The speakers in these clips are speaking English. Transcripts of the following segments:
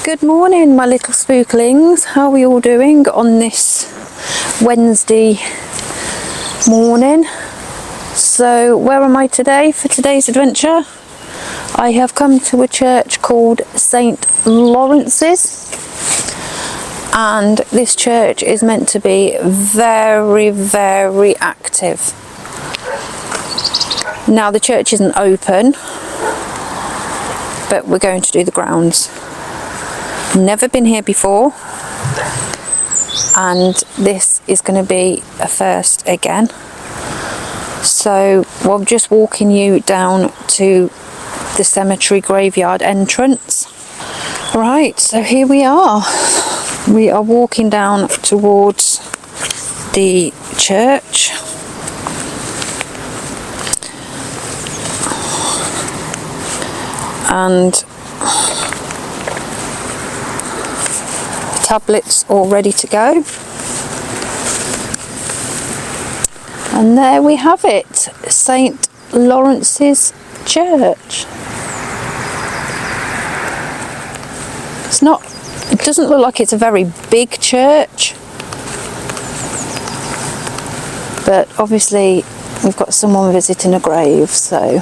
Good morning, my little spooklings. How are we all doing on this Wednesday morning? So where am I today for today's adventure? I have come to a church called St. Lawrence's, and this church is meant to be very, very active. Now the church isn't open, but we're going to do the grounds. Never been here before, and this is going to be a first again. So I'm just walking you down to the cemetery graveyard entrance. Right, so here we are. We are walking down towards the church. And tablets all ready to go. And there we have it, St. Lawrence's Church. It doesn't look like it's a very big church, but obviously we've got someone visiting a grave, so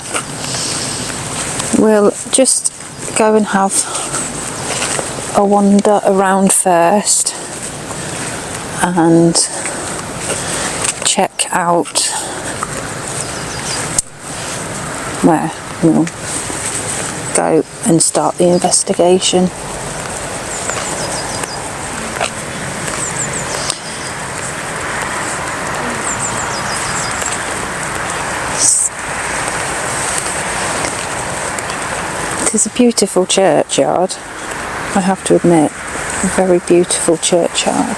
we'll just go and have a wander around first and check out where we'll go and start the investigation. It is a beautiful churchyard, I have to admit, a very beautiful churchyard.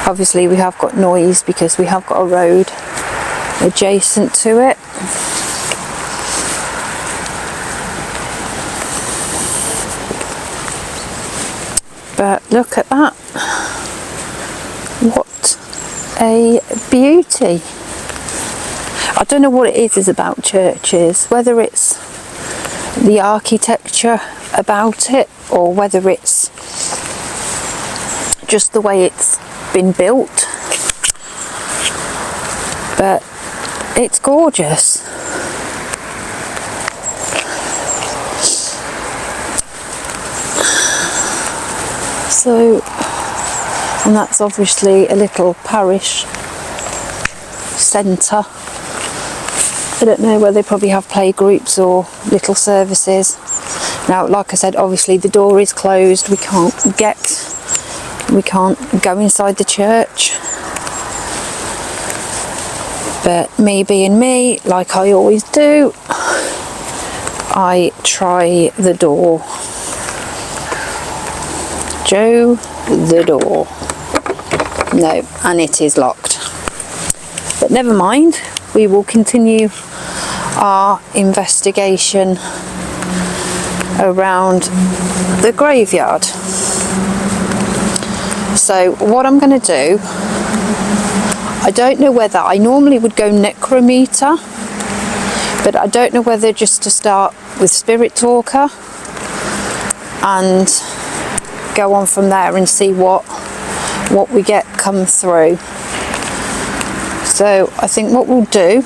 Obviously we have got noise because we have got a road adjacent to it. But look at that. What a beauty. I don't know what it is about churches, whether it's the architecture about it or whether it's just the way it's been built, but it's gorgeous. So, and that's obviously a little parish centre. I don't know whether they probably have play groups or little services. Now, like I said, obviously the door is closed. We can't go inside the church. But me being me, like I always do, I try the door. Joe, the door. No, and it is locked. But never mind, we will continue our investigation around the graveyard. So what I'm going to do, I don't know whether, I normally would go necrometer, but I don't know whether just to start with spirit talker and go on from there and see what we get come through. So I think what we'll do,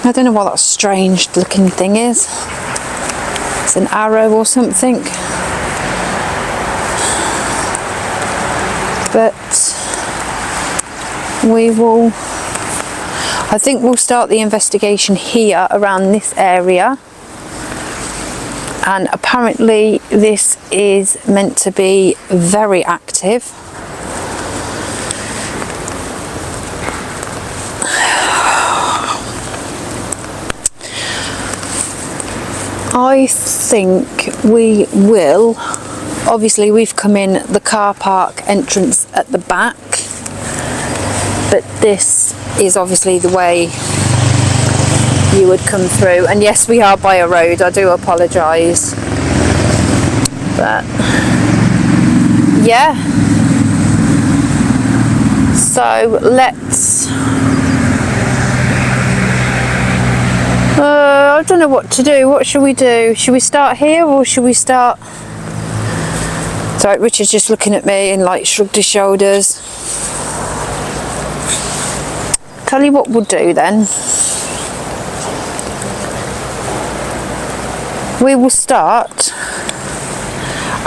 I don't know what that strange looking thing is. It's an arrow or something. But I think we'll start the investigation here around this area. And apparently this is meant to be very active. I think we will, obviously we've come in the car park entrance at the back, but this is obviously the way you would come through. And yes, we are by a road, I do apologise. But yeah, so let's I don't know what to do. What should we do? Should we start here or should we start... Sorry, Richard's just looking at me and like shrugged his shoulders. Tell you what we'll do then. We will start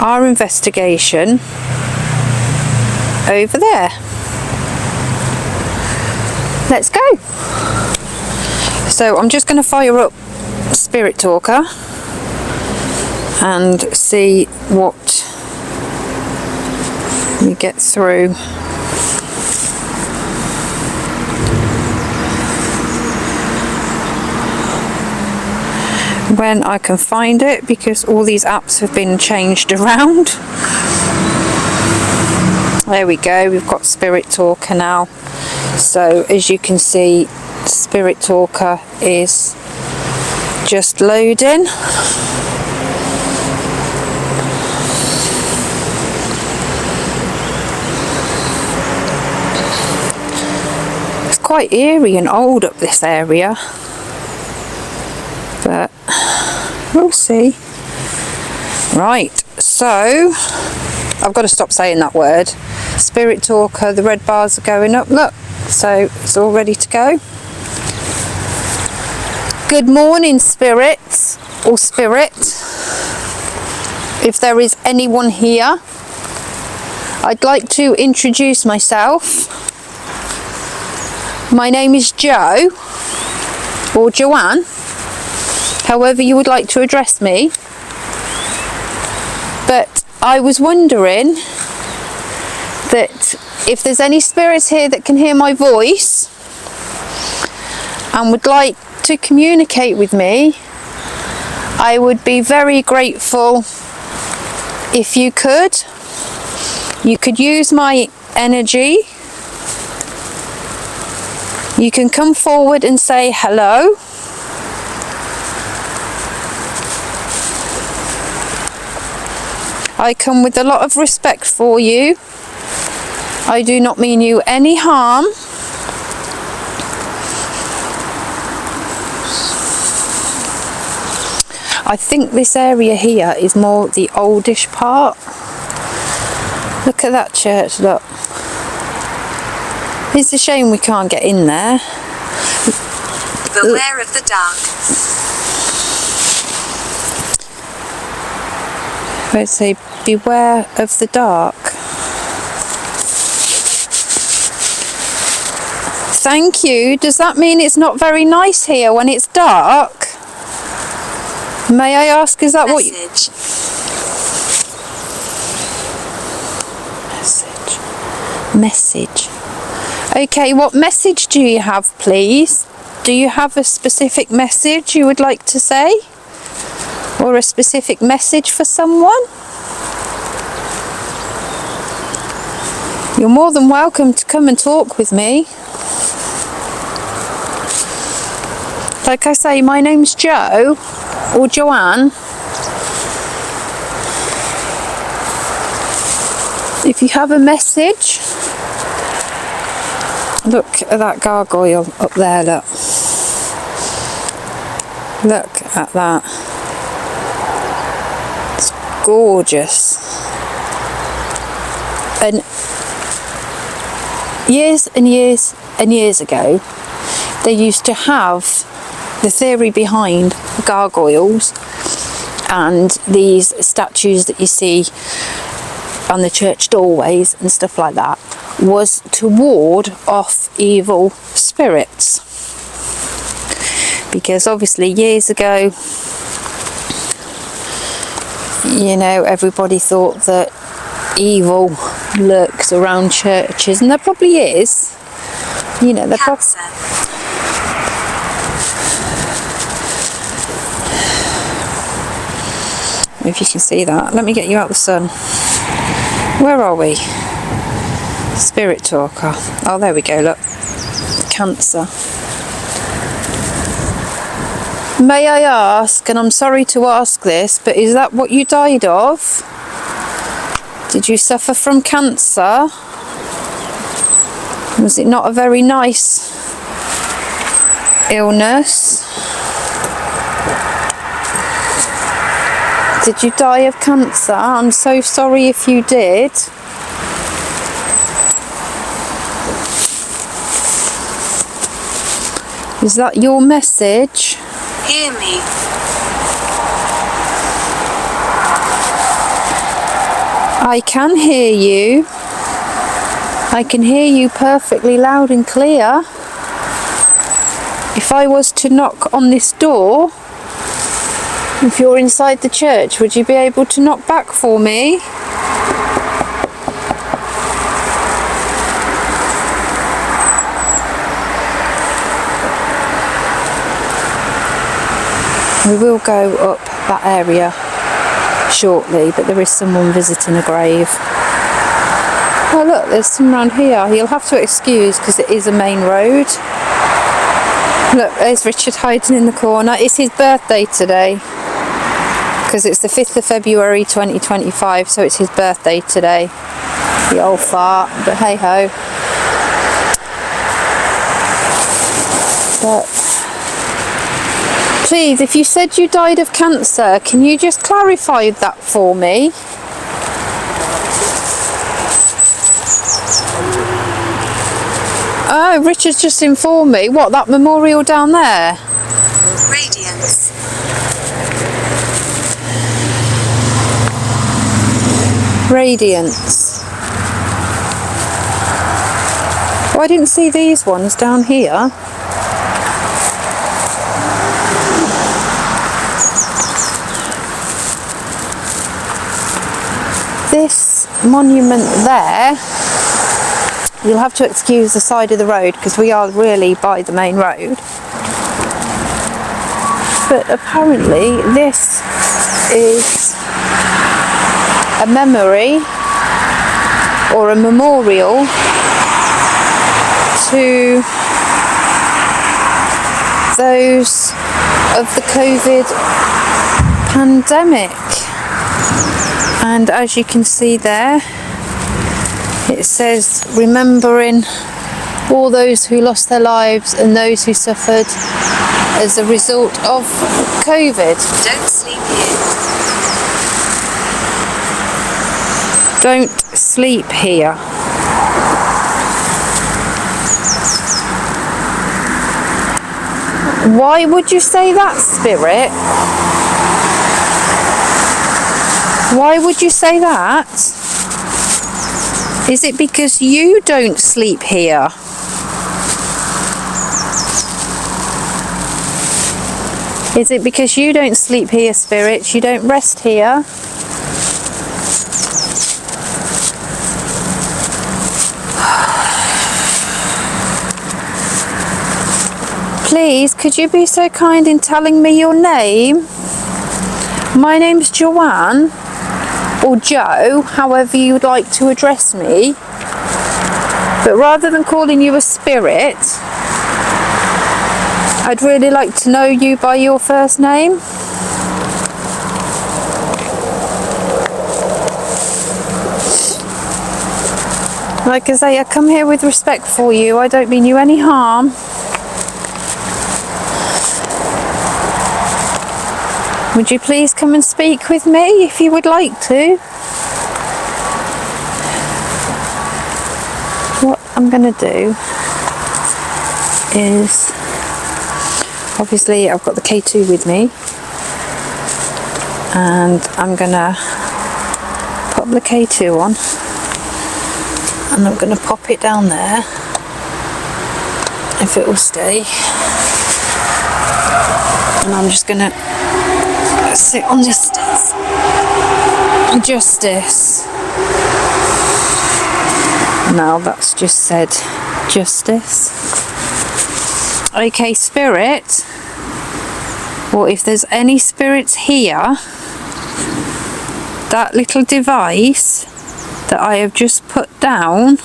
our investigation over there. Let's go. So I'm just going to fire up Spirit Talker and see what we get through. When I can find it, because all these apps have been changed around. There we go, we've got Spirit Talker now. So as you can see, Spirit Talker is just loading. It's quite eerie and old up this area, but we'll see. Right, so I've got to stop saying that word. Spirit Talker, the red bars are going up, look, so it's all ready to go. Good morning, spirits, or spirit. If there is anyone here, I'd like to introduce myself. My name is Jo, or Joanne, however you would like to address me. But I was wondering that if there's any spirits here that can hear my voice and would like to communicate with me, I would be very grateful if you could. You could use my energy. You can come forward and say hello. I come with a lot of respect for you. I do not mean you any harm. I think this area here is more the oldish part. Look at that church, look. It's a shame we can't get in there. Beware of the dark. Let's say, beware of the dark. Thank you. Does that mean it's not very nice here when it's dark? May I ask, is that Message. what you... Message. Okay, what message do you have, please? Do you have a specific message you would like to say? Or a specific message for someone? You're more than welcome to come and talk with me. Like I say, my name's Jo, or Joanne. If you have a message, look at that gargoyle up there, look. Look at that. It's gorgeous. And years and years and years ago, they used to have the theory behind gargoyles and these statues that you see on the church doorways and stuff like that was to ward off evil spirits, because obviously years ago, you know, everybody thought that evil lurks around churches, and there probably is, you know, there probably... If you can see that, let me get you out the sun. Where are we? Spirit Talker. Oh, there we go, look. Cancer. May I ask, and I'm sorry to ask this, but is that what you died of? Did you suffer from cancer? Was it not a very nice illness? Did you die of cancer? I'm so sorry if you did. Is that your message? Hear me. I can hear you. I can hear you perfectly loud and clear. If I was to knock on this door, if you're inside the church, would you be able to knock back for me? We will go up that area shortly, but there is someone visiting a grave. Oh look, there's some around here. You'll have to excuse because it is a main road. Look, there's Richard hiding in the corner. It's his birthday today because it's the 5th of February 2025, so it's his birthday today. The old fart, but hey ho. But please, if you said you died of cancer, can you just clarify that for me? Oh, Richard's just informed me. What, that memorial down there? Radiance. Radiance. Oh, I didn't see these ones down here. This monument there, you'll have to excuse the side of the road because we are really by the main road. But apparently this is a memory or a memorial to those of the COVID pandemic. And as you can see there, it says remembering all those who lost their lives and those who suffered as a result of COVID. Don't sleep here. Don't sleep here. Why would you say that, Spirit? Why would you say that? Is it because you don't sleep here? Is it because you don't sleep here, Spirits? You don't rest here? Please, could you be so kind in telling me your name? My name's Joanne, or Joe, however you'd like to address me. But rather than calling you a spirit, I'd really like to know you by your first name. Like I say, I come here with respect for you. I don't mean you any harm. Would you please come and speak with me if you would like to? What I'm going to do is, obviously I've got the K2 with me, and I'm going to pop the K2 on, and I'm going to pop it down there, if it will stay, and I'm just going to sit on this justice. Now that's just said justice. Okay, Spirit. Well, if there's any spirits here, that little device that I have just put down,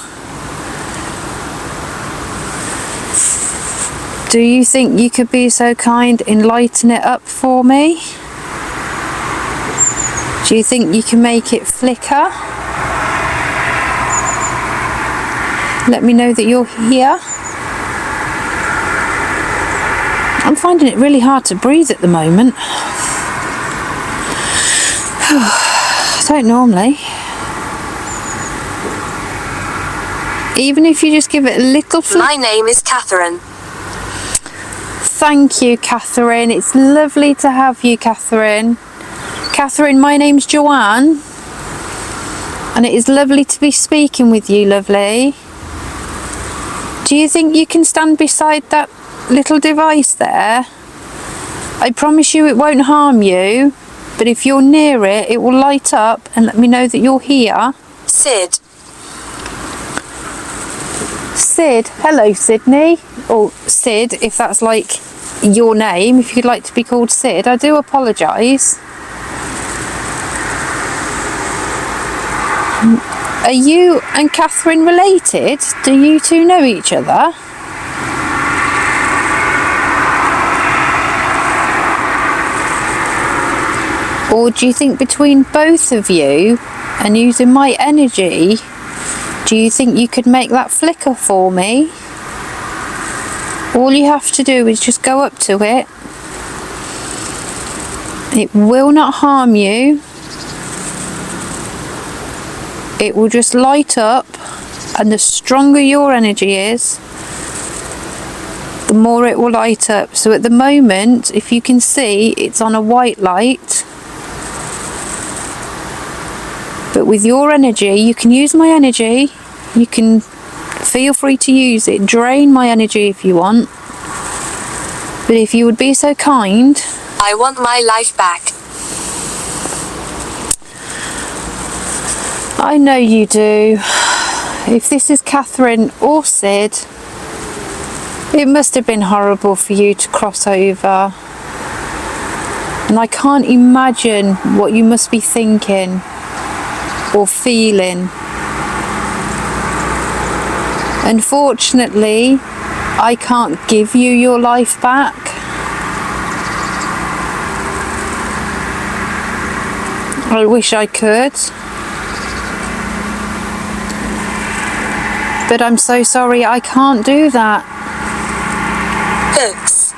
do you think you could be so kind and lighten it up for me? Do you think you can make it flicker? Let me know that you're here. I'm finding it really hard to breathe at the moment. I don't normally. Even if you just give it a little flick. My name is Catherine. Thank you, Catherine. It's lovely to have you, Catherine. Catherine, my name's Joanne. And it is lovely to be speaking with you, lovely. Do you think you can stand beside that little device there? I promise you it won't harm you, but if you're near it, it will light up and let me know that you're here. Sid. Sid. Hello, Sydney. Or Sid, if that's like your name, if you'd like to be called Sid. I do apologise. Are you and Catherine related? Do you two know each other? Or do you think between both of you and using my energy, do you think you could make that flicker for me? All you have to do is just go up to it. It will not harm you. It will just light up, and the stronger your energy is, the more it will light up. So at the moment, if you can see, it's on a white light. But with your energy, you can use my energy. You can feel free to use it. Drain my energy if you want. But if you would be so kind. I want my life back. I know you do. If this is Catherine or Sid, it must have been horrible for you to cross over. And I can't imagine what you must be thinking or feeling. Unfortunately, I can't give you your life back. I wish I could. But I'm so sorry, I can't do that. Books.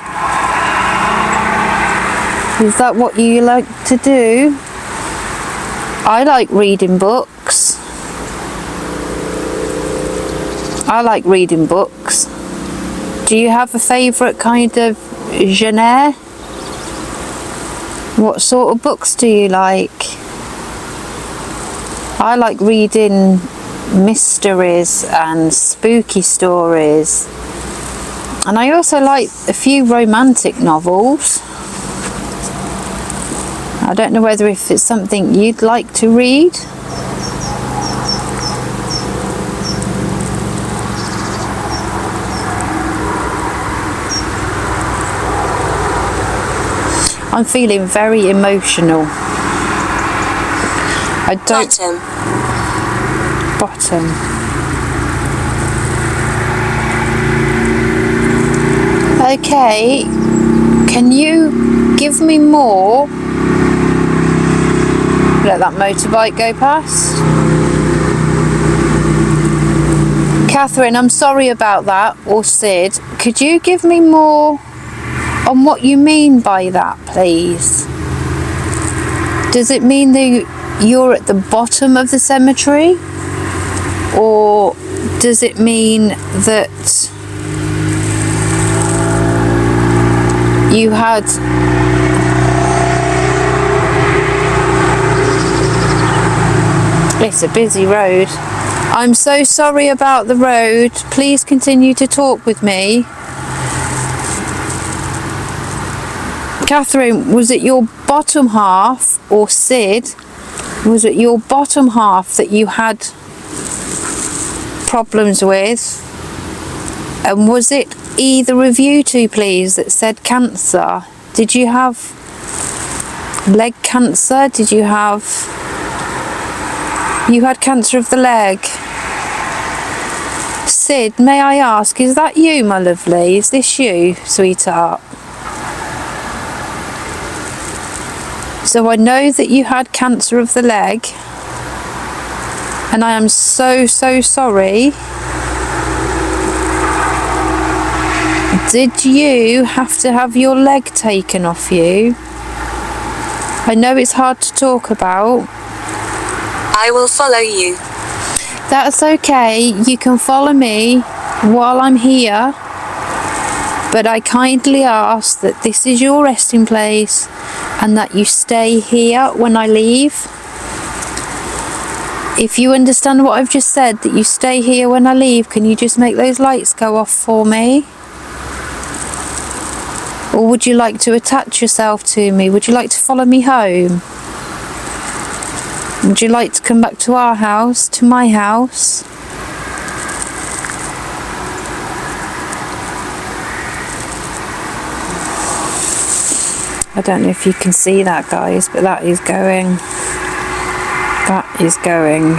Is that what you like to do? I like reading books. I like reading books. Do you have a favourite kind of genre? What sort of books do you like? I like reading mysteries and spooky stories, and I also like a few romantic novels. I don't know whether if it's something you'd like to read. I'm feeling very emotional. I don't... Bottom. Okay, can you give me more? Let that motorbike go past. Catherine, I'm sorry about that, or Sid. Could you give me more on what you mean by that, please? Does it mean that you're at the bottom of the cemetery? Or does it mean that you had... It's a busy road. I'm so sorry about the road. Please continue to talk with me. Catherine, was it your bottom half, or Sid, was it your bottom half that you had problems with? And was it either of you two, please, that said cancer? Did you have leg cancer? Did you have... You had cancer of the leg. Sid, may I ask, is that you, my lovely? Is this you, sweetheart? So I know that you had cancer of the leg, and I am so sorry. Did you have to have your leg taken off you? I know it's hard to talk about. I will follow you. That's okay. You can follow me while I'm here. But I kindly ask that this is your resting place and that you stay here when I leave. If you understand what I've just said, that you stay here when I leave, can you just make those lights go off for me? Or would you like to attach yourself to me? Would you like to follow me home? Would you like to come back to our house, to my house? I don't know if you can see that, guys, but that is going. That is going.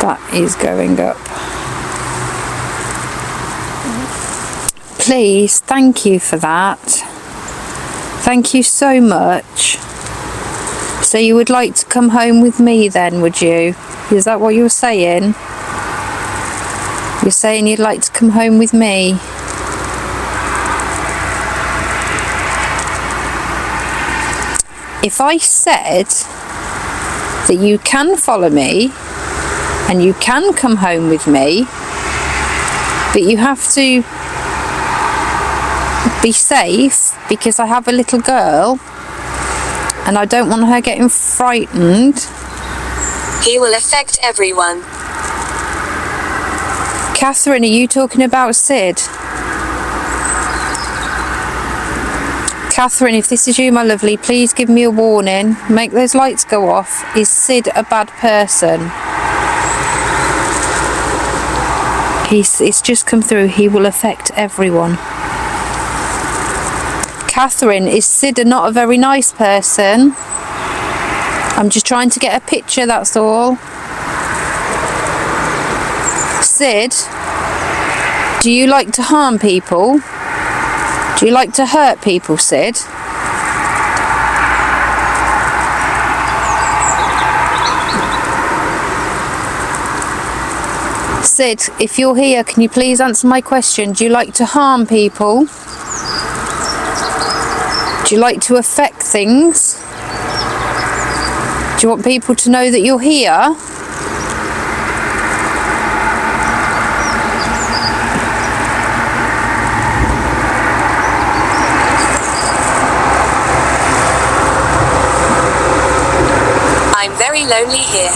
That is going up. Please, thank you for that. Thank you so much. So you would like to come home with me then, would you? Is that what you were saying? You're saying you'd like to come home with me? If I said that you can follow me and you can come home with me, but you have to be safe because I have a little girl and I don't want her getting frightened. He will affect everyone. Catherine, are you talking about Sid? Catherine, if this is you, my lovely, please give me a warning. Make those lights go off. Is Sid a bad person? It's just come through. He will affect everyone. Catherine, is Sid not a very nice person? I'm just trying to get a picture, that's all. Sid, do you like to harm people? Do you like to hurt people, Sid? Sid, if you're here, can you please answer my question? Do you like to harm people? Do you like to affect things? Do you want people to know that you're here? I'm very lonely here.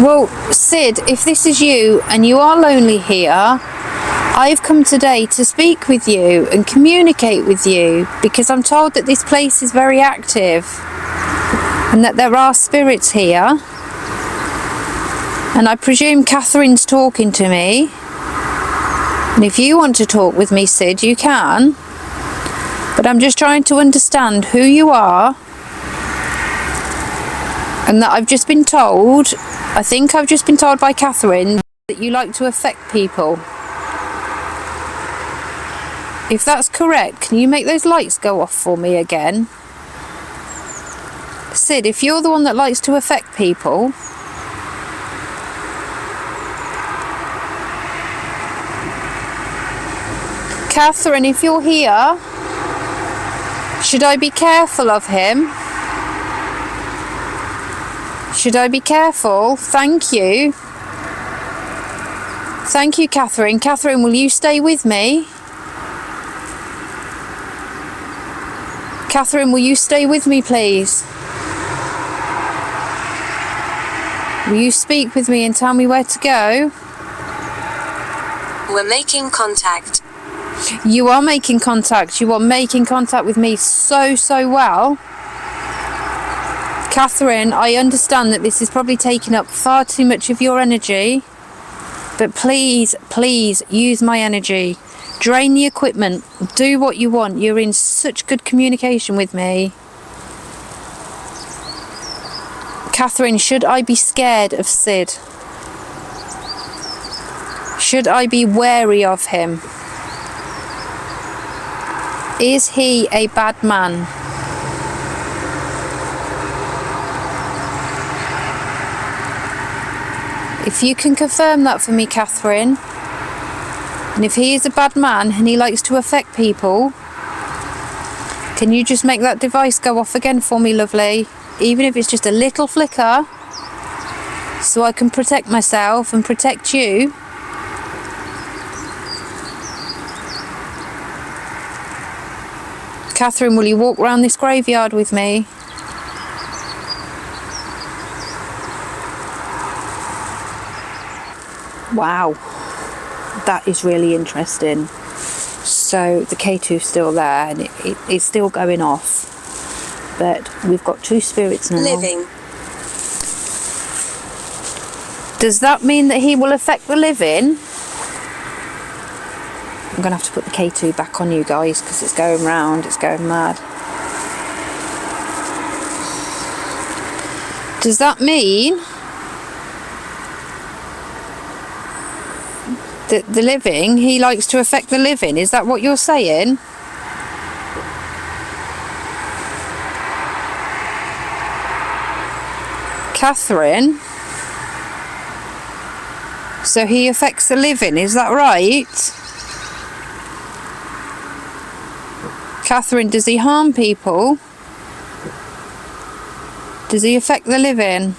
Well, Sid, if this is you and you are lonely here, I've come today to speak with you and communicate with you because I'm told that this place is very active and that there are spirits here. And I presume Catherine's talking to me. And if you want to talk with me, Sid, you can. But I'm just trying to understand who you are and that I've just been told, I think I've just been told by Catherine, that you like to affect people. If that's correct, can you make those lights go off for me again? Sid, if you're the one that likes to affect people, Catherine, if you're here, should I be careful of him? Should I be careful? Thank you. Thank you, Catherine. Catherine, will you stay with me? Catherine, will you stay with me, please? Will you speak with me and tell me where to go? We're making contact. You are making contact. You are making contact with me so well. Catherine, I understand that this is probably taking up far too much of your energy, but please use my energy. Drain the equipment. Do what you want. You're in such good communication with me. Catherine, should I be scared of Sid? Should I be wary of him? Is he a bad man? If you can confirm that for me, Catherine, and if he is a bad man and he likes to affect people, can you just make that device go off again for me, lovely? Even if it's just a little flicker, so I can protect myself and protect you. Catherine, will you walk round this graveyard with me? Wow, that is really interesting. So the K2's still there and it's still going off, but we've got two spirits now. Living. Does that mean that he will affect the living? I'm going to have to put the K2 back on you guys because it's going round, it's going mad. Does that mean that the living, he likes to affect the living? Is that what you're saying? Catherine? So he affects the living, is that right? Catherine, does he harm people? Does he affect the living?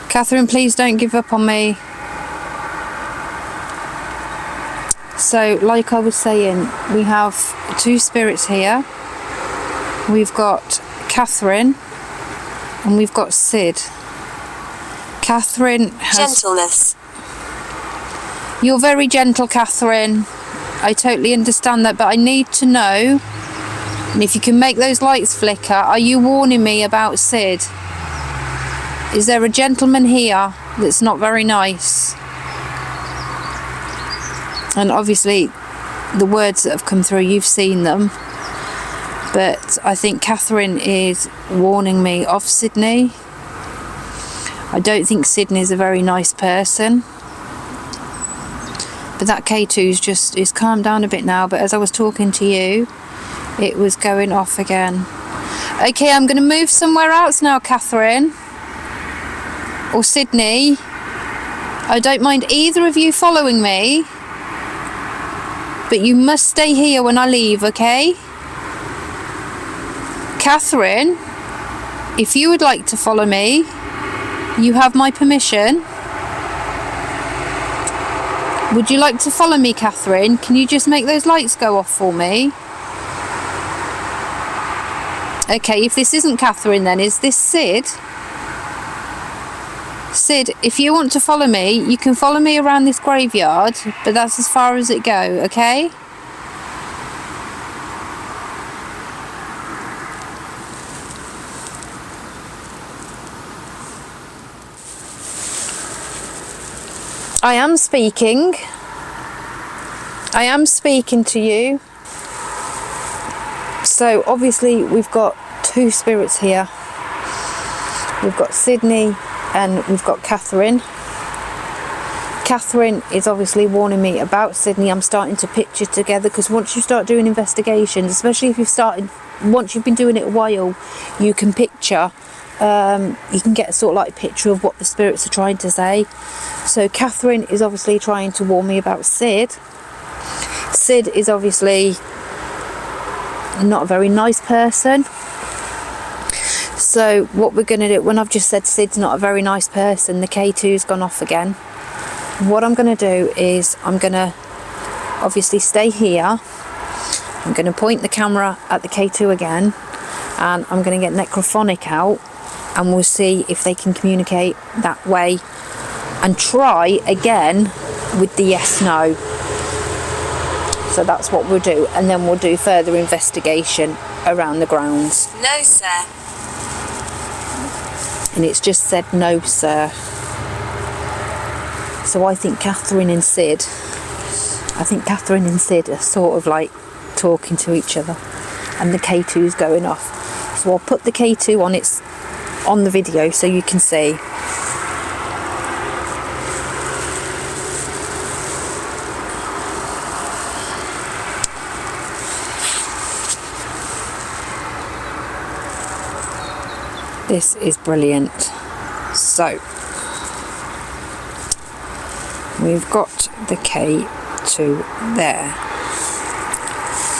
Catherine, please don't give up on me. So, like I was saying, we have two spirits here. We've got Catherine and we've got Sid. Catherine has... Gentleness. You're very gentle, Catherine. I totally understand that, but I need to know, and if you can make those lights flicker, are you warning me about Sid? Is there a gentleman here that's not very nice? And obviously, the words that have come through, you've seen them. But I think Catherine is warning me of Sydney. I don't think Sydney's a very nice person. But that K2's is calmed down a bit now, but as I was talking to you, it was going off again. Okay, I'm going to move somewhere else now, Catherine. Or Sydney. I don't mind either of you following me, but you must stay here when I leave, okay? Catherine, if you would like to follow me, you have my permission. Would you like to follow me, Catherine? Can you just make those lights go off for me? Okay, if this isn't Catherine then, is this Sid? Sid, if you want to follow me, you can follow me around this graveyard, but that's as far as it go, okay? I am speaking. I am speaking to you. So obviously we've got two spirits here. We've got Sydney and we've got Catherine. Catherine is obviously warning me about Sydney. I'm starting to picture together, because once you start doing investigations, especially if once you've been doing it a while, you can picture. You can get a sort of like picture of what the spirits are trying to say. So Catherine is obviously trying to warn me about Sid. Sid is obviously not a very nice person. So what we're going to do, when I've just said Sid's not a very nice person, the K2's gone off again. What I'm going to do is I'm going to obviously stay here. I'm going to point the camera at the K2 again, and I'm going to get necrophonic out, and we'll see if they can communicate that way, and try again with the yes no. So that's what we'll do, and then we'll do further investigation around the grounds. No, sir. And it's just said no, sir. So I think Catherine and Sid are sort of like talking to each other, and the K2's going off. So I'll put the K2 on the video so you can see. This is brilliant. So we've got the K2 there.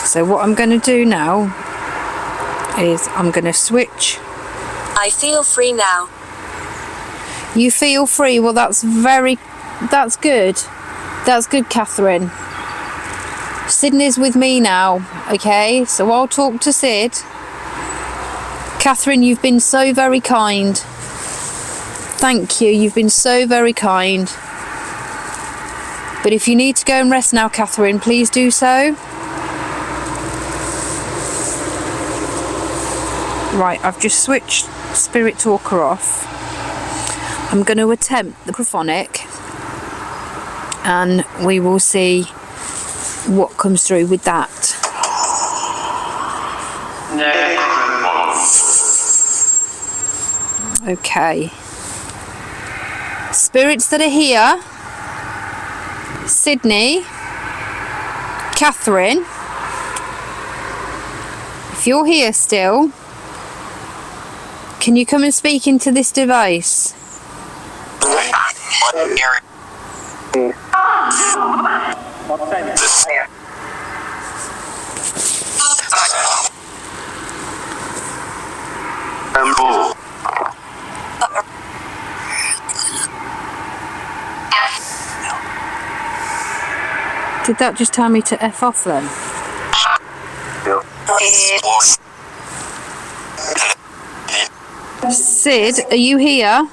So what I'm going to do now is I'm going to switch. I feel free now. You feel free? Well, that's good. That's good, Catherine. Sydney's with me now, okay? So I'll talk to Sid. Catherine, you've been so very kind. Thank you, you've been so very kind. But if you need to go and rest now, Catherine, please do so. Right, I've just switched Spirit Talker off. I'm going to attempt the microphonic and we will see what comes through with that. Okay. Spirits that are here, Sydney, Catherine, if you're here still, can you come and speak into this device? Did that just tell me to F off then? Sid, are you here?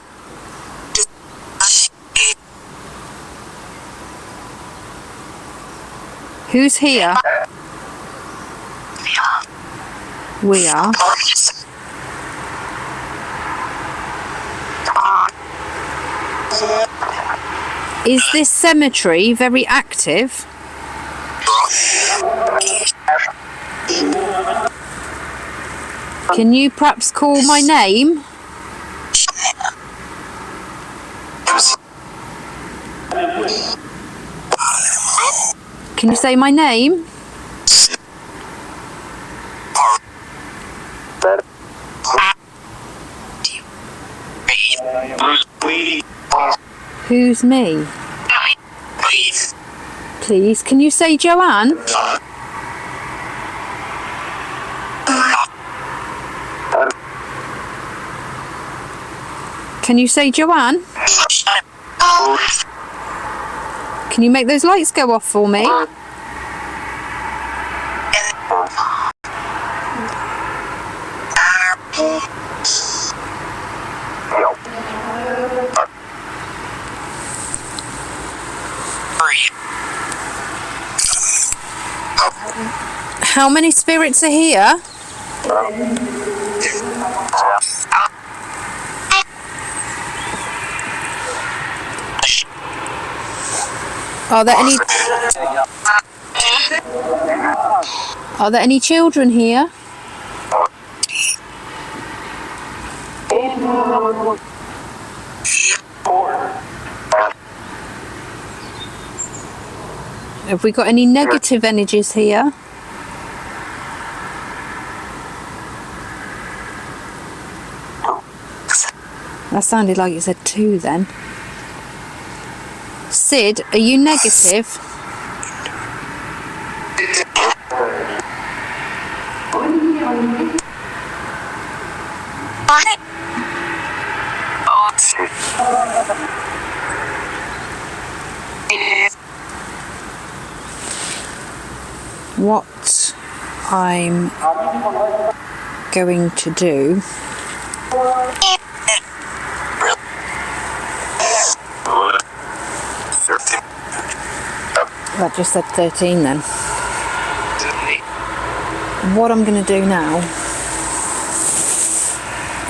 Who's here? We are. Is this cemetery very active? Can you perhaps call my name? Can you say my name? Who's me? Please, can you say Joanne? Can you say Joanne? Can you make those lights go off for me? How many spirits are here? Are there any children here? Have we got any negative energies here? That sounded like you said 2 then. Sid, are you negative? What I'm going to do that just said 13 then. What I'm going to do now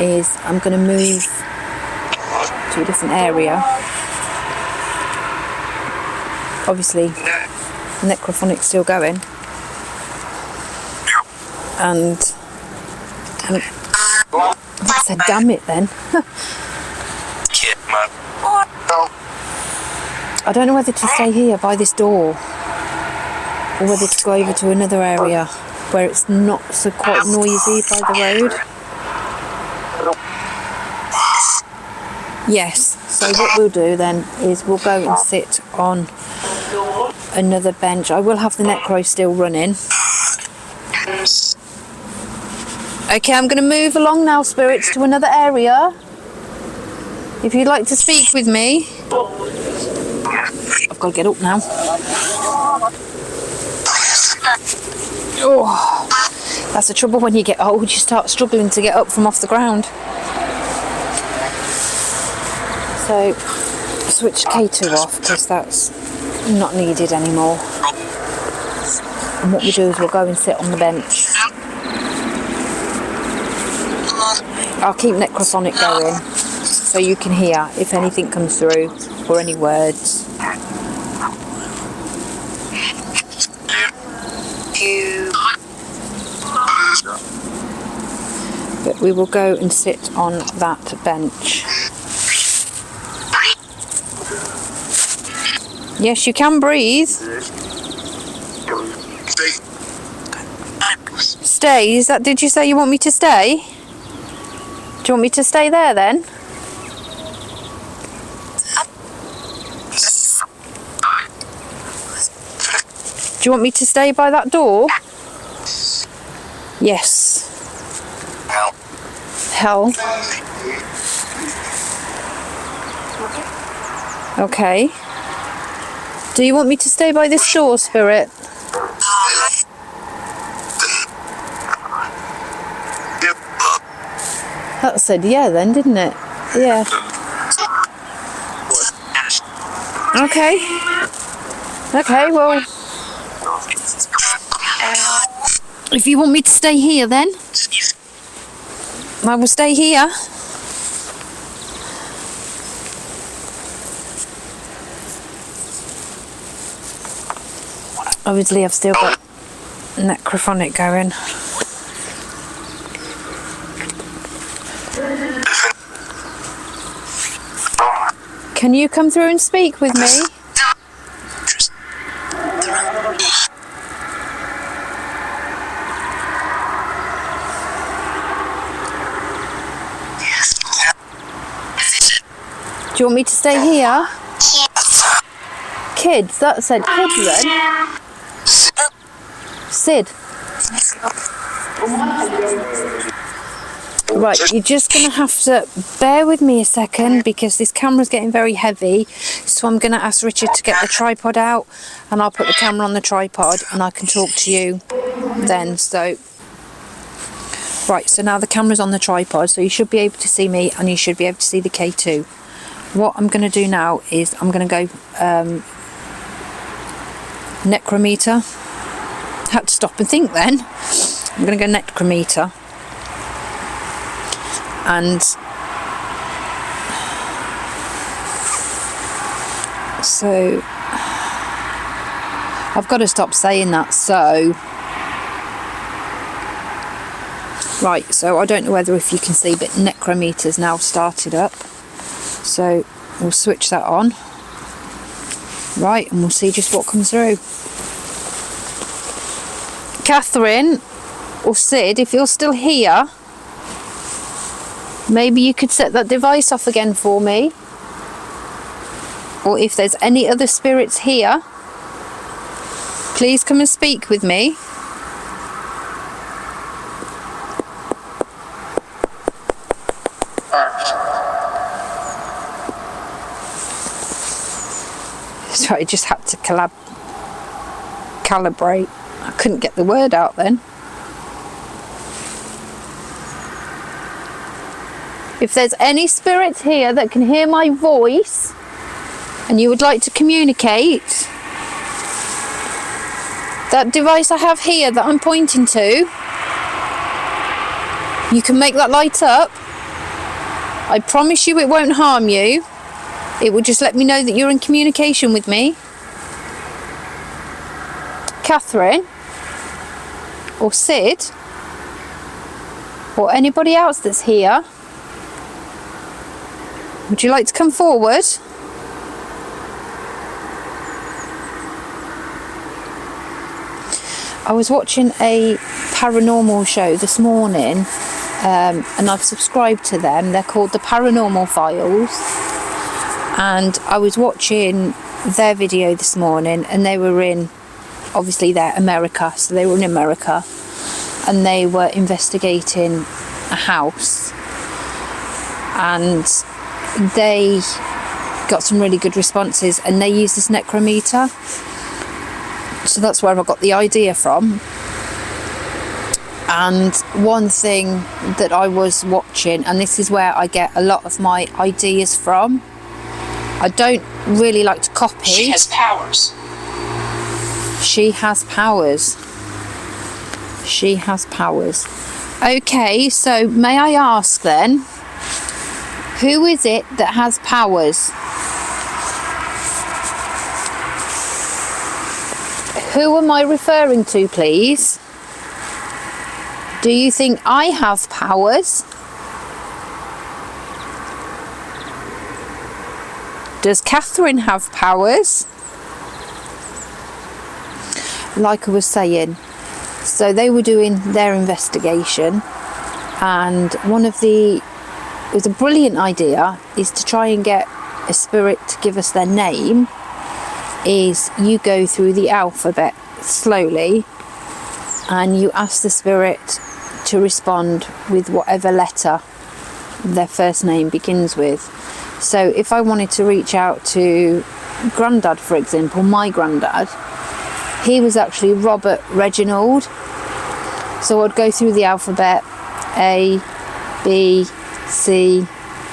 is I'm going to move to a different area. Obviously necrophonic's still going, and I said damn it then. I don't know whether to stay here by this door or whether to go over to another area where it's not so quite noisy by the road. Yes, so what we'll do then is we'll go and sit on another bench. I will have the necro still running. Okay, I'm going to move along now, spirits, to another area. If you'd like to speak with me. I've got to get up now. Oh, that's the trouble when you get old, you start struggling to get up from off the ground. So, switch K2 off because that's not needed anymore. And what we do is we'll go and sit on the bench. I'll keep necrophonic going so you can hear if anything comes through or any words. But we will go and sit on that bench. Yes, you can breathe. Stay? Is that? Did you say you want me to stay? Do you want me to stay there then? Do you want me to stay by that door? Yes. Hell. Okay. Do you want me to stay by this door, spirit? That said yeah then, didn't it? Yeah. Okay. Okay, well, if you want me to stay here then, I will stay here. Obviously I've still got necrophonic going. Can you come through and speak with me? Do you want me to stay here? Kids, that said kids then. Sid. Right, you're just going to have to bear with me a second because this camera's getting very heavy. So I'm going to ask Richard to get the tripod out and I'll put the camera on the tripod and I can talk to you then. So, right, so now the camera's on the tripod so you should be able to see me and you should be able to see the K2. What I'm going to do now is I'm going to go necrometer. Had to stop and think then. I'm going to go necrometer. And so I've got to stop saying that. So right, so I don't know whether if you can see, but necrometer's now started up. So we'll switch that on. Right, and we'll see just what comes through. Catherine or Sid, if you're still here, maybe you could set that device off again for me. Or if there's any other spirits here, please come and speak with me. Sorry, I just had to calibrate. I couldn't get the word out then. If there's any spirits here that can hear my voice and you would like to communicate, that device I have here that I'm pointing to, you can make that light up. I promise you it won't harm you. It will just let me know that you're in communication with me. Catherine or Sid or anybody else that's here, would you like to come forward? I was watching a paranormal show this morning and I've subscribed to them. They're called the Paranormal Files, and I was watching their video this morning, and they were in, obviously they're America, so they were in America, and they were investigating a house, and they got some really good responses, and they used this necrometer, so that's where I got the idea from. And one thing that I was watching, and this is where I get a lot of my ideas from, I don't really like to copy. She has powers. She has powers. She has powers. Okay, so may I ask then, who is it that has powers? Who am I referring to, please? Do you think I have powers? Does Catherine have powers? Like I was saying, so they were doing their investigation, and it was a brilliant idea, is to try and get a spirit to give us their name, is you go through the alphabet slowly and you ask the spirit to respond with whatever letter their first name begins with. So if I wanted to reach out to Grandad, for example, my Grandad, he was actually Robert Reginald. So I'd go through the alphabet, A, B, C,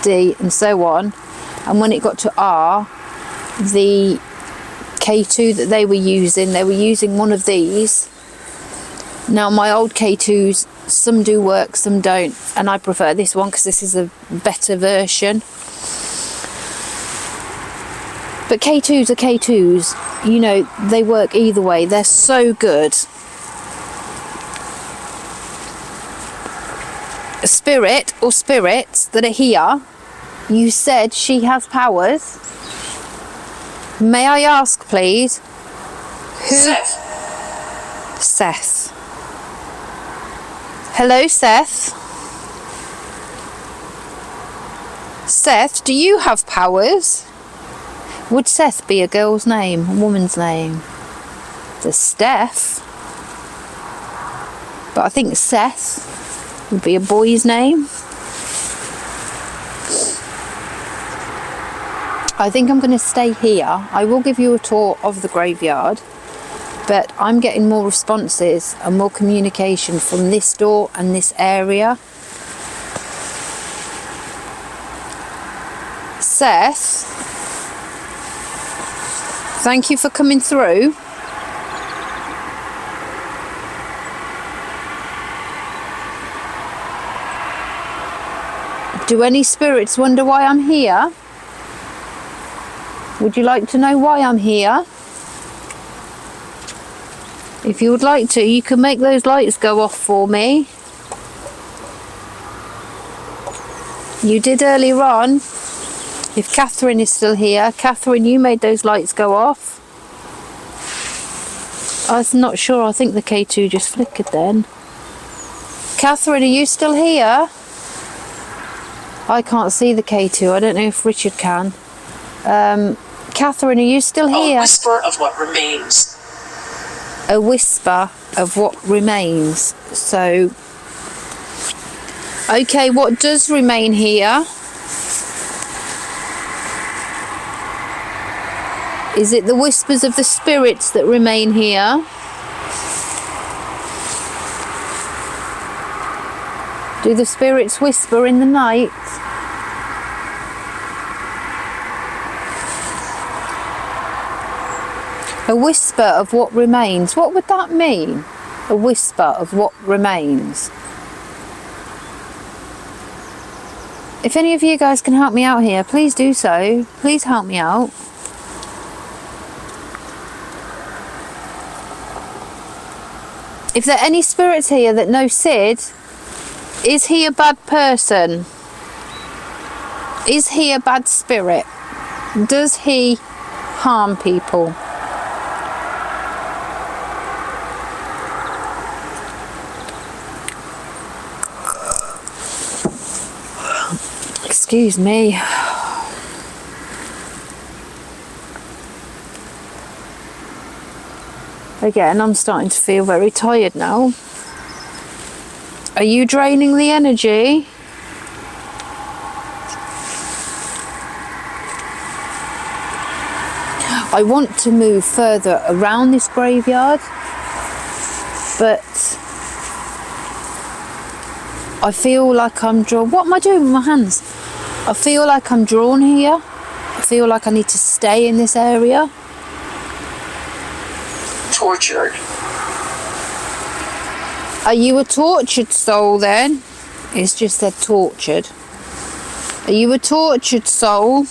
D, and so on. And when it got to R, the K2 that they were using one of these. Now my old K2s, some do work, some don't, and I prefer this one because this is a better version. But K2s are K2s, you know, they work either way, they're so good. A spirit or spirits that are here, you said she has powers. May I ask, please? Who? Seth. Seth. Hello, Seth. Seth, do you have powers? Would Seth be a girl's name, a woman's name? There's Steph. But I think Seth would be a boy's name. I think I'm going to stay here. I will give you a tour of the graveyard, but I'm getting more responses and more communication from this door and this area. Seth, thank you for coming through. Do any spirits wonder why I'm here? Would you like to know why I'm here? If you would like to, you can make those lights go off for me. You did earlier on. If Catherine is still here, Catherine, you made those lights go off. I'm not sure, I think the K2 just flickered then. Catherine, are you still here? I can't see the K2, I don't know if Richard can. Catherine, are you still here? A whisper of what remains. A whisper of what remains. So, okay, what does remain here? Is it the whispers of the spirits that remain here? Do the spirits whisper in the night? A whisper of what remains. What would that mean? A whisper of what remains. If any of you guys can help me out here, please do so. Please help me out. If there are any spirits here that know Sid, is he a bad person? Is he a bad spirit? Does he harm people? Excuse me. Again, I'm starting to feel very tired now. Are you draining the energy? I want to move further around this graveyard, but I feel like I'm drawn. What am I doing with my hands? I feel like I'm drawn here. I feel like I need to stay in this area. Tortured. Are you a tortured soul then? It's just said tortured. Are you a tortured soul?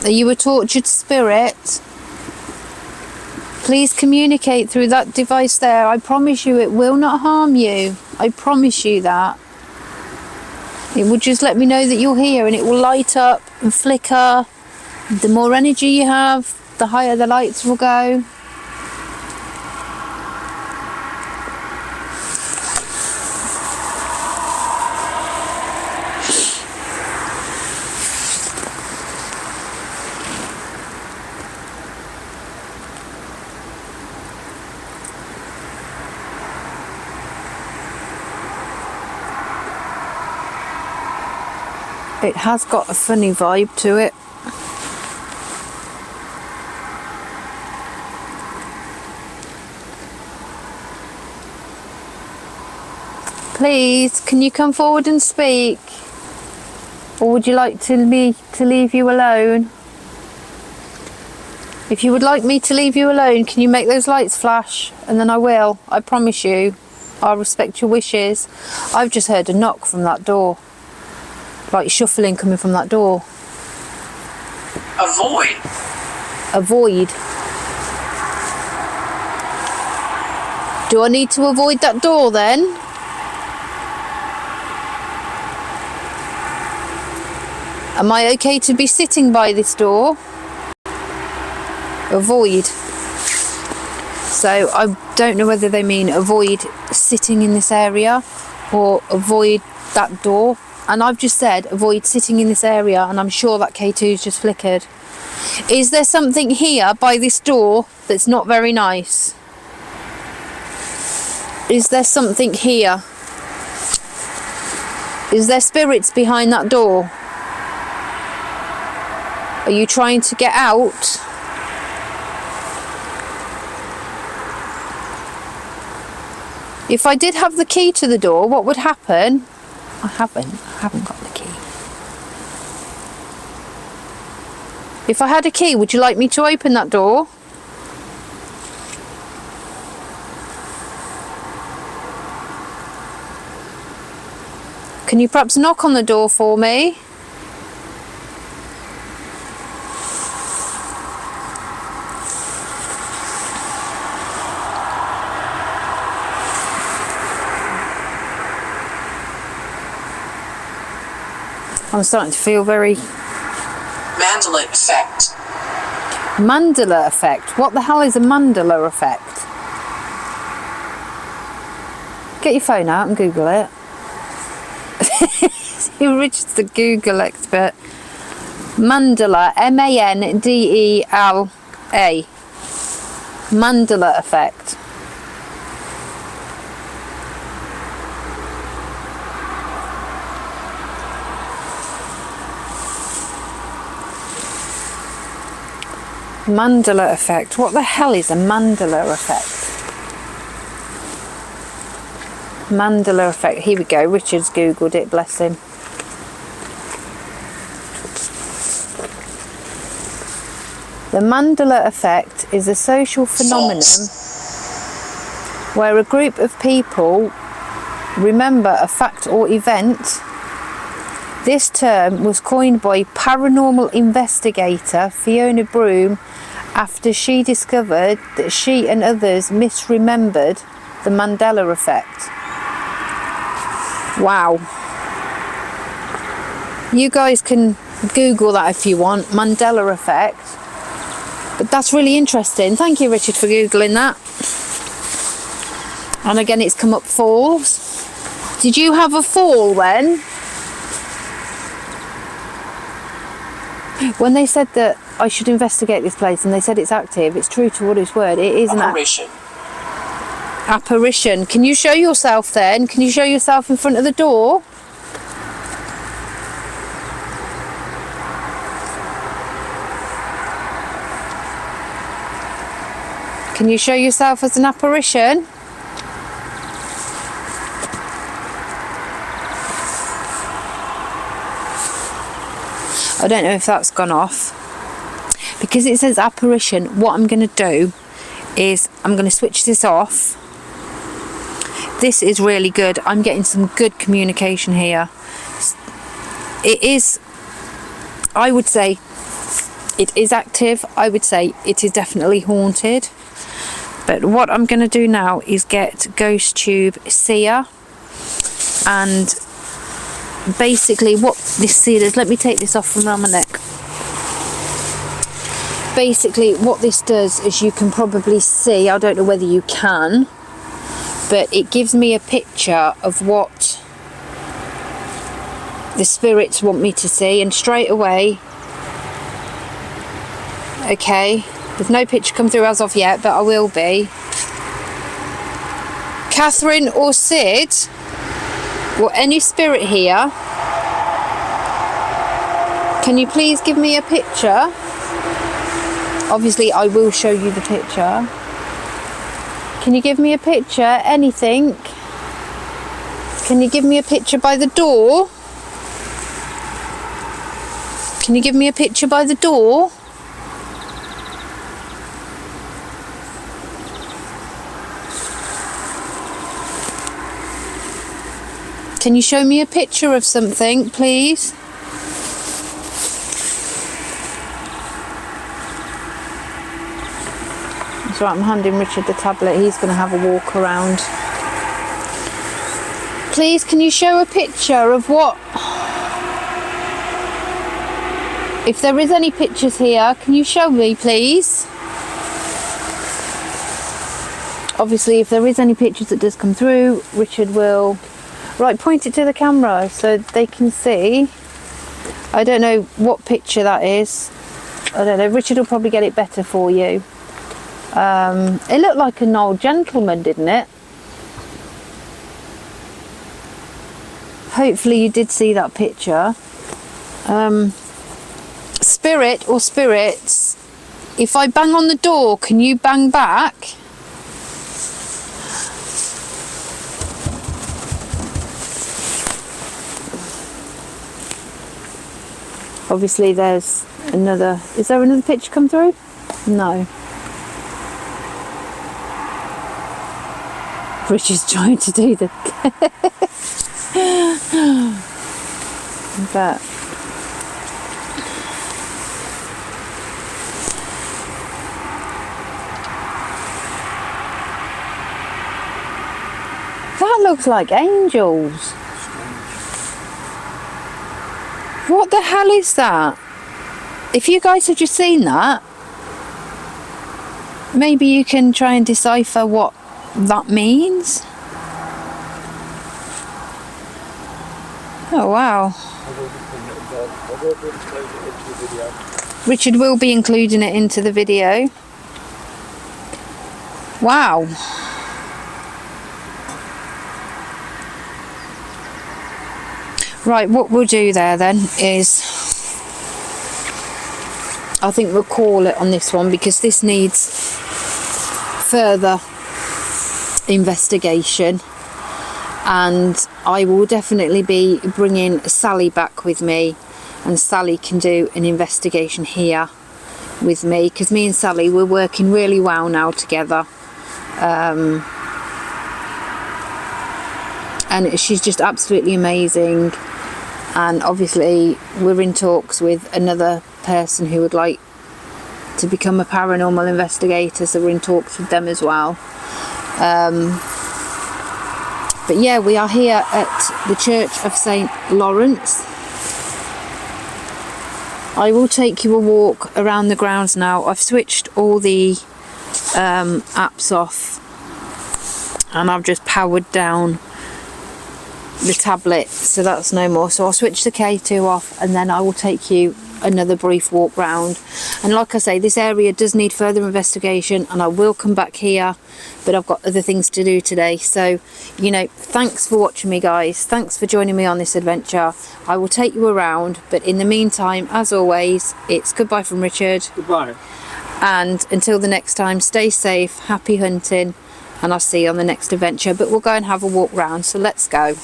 Are you a tortured spirit? Please communicate through that device there. I promise you it will not harm you. I promise you that. It will just let me know that you're here, and it will light up and flicker. The more energy you have, the higher the lights will go. It has got a funny vibe to it. Please, can you come forward and speak? Or would you like me to leave you alone? If you would like me to leave you alone, can you make those lights flash? And then I will. I promise you. I'll respect your wishes. I've just heard a knock from that door. Like shuffling coming from that door. Avoid. Avoid. Do I need to avoid that door then? Am I okay to be sitting by this door? Avoid. So I don't know whether they mean avoid sitting in this area or avoid that door. And I've just said avoid sitting in this area, and I'm sure that K2's just flickered. Is there something here by this door that's not very nice? Is there something here? Is there spirits behind that door? Are you trying to get out? If I did have the key to the door, what would happen? I haven't got the key. If I had a key, would you like me to open that door? Can you perhaps knock on the door for me? I'm starting to feel very... Mandela effect. Mandela effect? What the hell is a Mandela effect? Get your phone out and Google it. Richard's the Google expert. Mandela, M-A-N-D-E-L-A. Mandela effect. Mandela effect. What the hell is a Mandela effect? Mandela effect. Here we go. Richard's Googled it, bless him. The Mandela effect is a social phenomenon where a group of people remember a fact or event. This term was coined by paranormal investigator Fiona Broome after she discovered that she and others misremembered the Mandela effect. Wow. You guys can Google that if you want, Mandela effect. But that's really interesting. Thank you, Richard, for Googling that. And again, it's come up false. Did you have a fall then? When they said that I should investigate this place and they said it's active, it's true to what its word. It is an Apparition. apparition. Can you show yourself then? Can you show yourself in front of the door? Can you show yourself as an apparition? I don't know if that's gone off. Because it says apparition, what I'm going to do is I'm going to switch this off. This is really good. I'm getting some good communication here. It is, I would say, it is active. I would say it is definitely haunted. But what I'm going to do now is get Ghost Tube Seer, and basically what this seer is, let me take this off from around my neck. Basically what this does, as you can probably see, I don't know whether you can, but it gives me a picture of what the spirits want me to see, and straight away, okay, there's no picture come through as of yet, but I will be. Catherine or Sid, or any spirit here, can you please give me a picture? Obviously I will show you the picture. Can you give me a picture? Anything? Can you give me a picture by the door? Can you give me a picture by the door? Can you show me a picture of something, please? That's right, I'm handing Richard the tablet. He's going to have a walk around. Please, can you show a picture of what... If there is any pictures here, can you show me, please? Obviously, if there is any pictures that does come through, Richard will... Right, point it to the camera so they can see. I don't know what picture that is. I don't know. Richard will probably get it better for you. It looked like an old gentleman, didn't it? Hopefully you did see that picture. Spirit or spirits, if I bang on the door, can you bang back? Obviously there's another, is there another picture come through? No. Richard's trying to do the but that looks like angels. What the hell is that? If you guys have just seen that, maybe you can try and decipher what that means. Oh wow. Richard will be including it into the video. Wow. Right, what we'll do there then is, I think we'll call it on this one because this needs further investigation, and I will definitely be bringing Sally back with me, and Sally can do an investigation here with me because me and Sally, we're working really well now together. And she's just absolutely amazing. And obviously we're in talks with another person who would like to become a paranormal investigator, so we're in talks with them as well. But yeah, we are here at the Church of St. Lawrence. I will take you a walk around the grounds now. I've switched all the apps off and I've just powered down the tablet, so that's no more. So I'll switch the K2 off, and then I will take you another brief walk round. And like I say, this area does need further investigation, and I will come back here, but I've got other things to do today. So, you know, thanks for watching me, guys. Thanks for joining me on this adventure. I will take you around, but in the meantime, as always, it's goodbye from Richard. Goodbye. And until the next time, stay safe, happy hunting, and I'll see you on the next adventure. But we'll go and have a walk round, so let's go.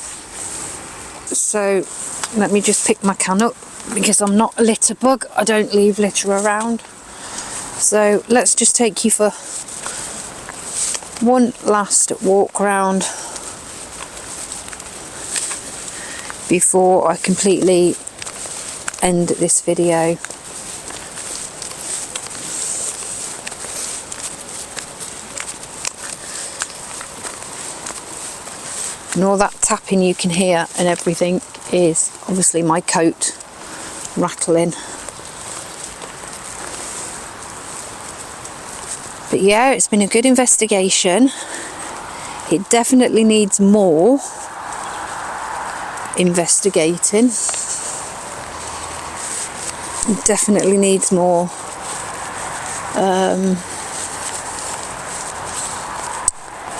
So let me just pick my can up, because I'm not a litter bug. I don't leave litter around. So let's just take you for one last walk round before I completely end this video. And all that tapping you can hear and everything is obviously my coat rattling. But yeah, it's been a good investigation. It definitely needs more investigating. It definitely needs more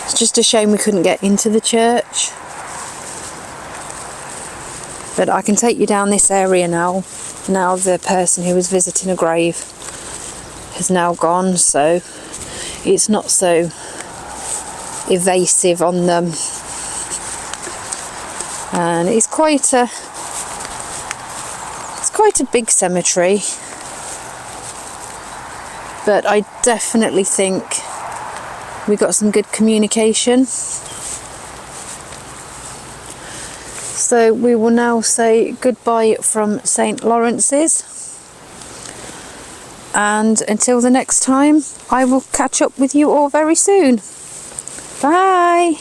it's just a shame we couldn't get into the church. But I can take you down this area now. Now the person who was visiting a grave has now gone, so it's not so evasive on them. And it's quite a big cemetery. But I definitely think we got some good communication. So we will now say goodbye from St. Lawrence's, and until the next time, I will catch up with you all very soon. Bye.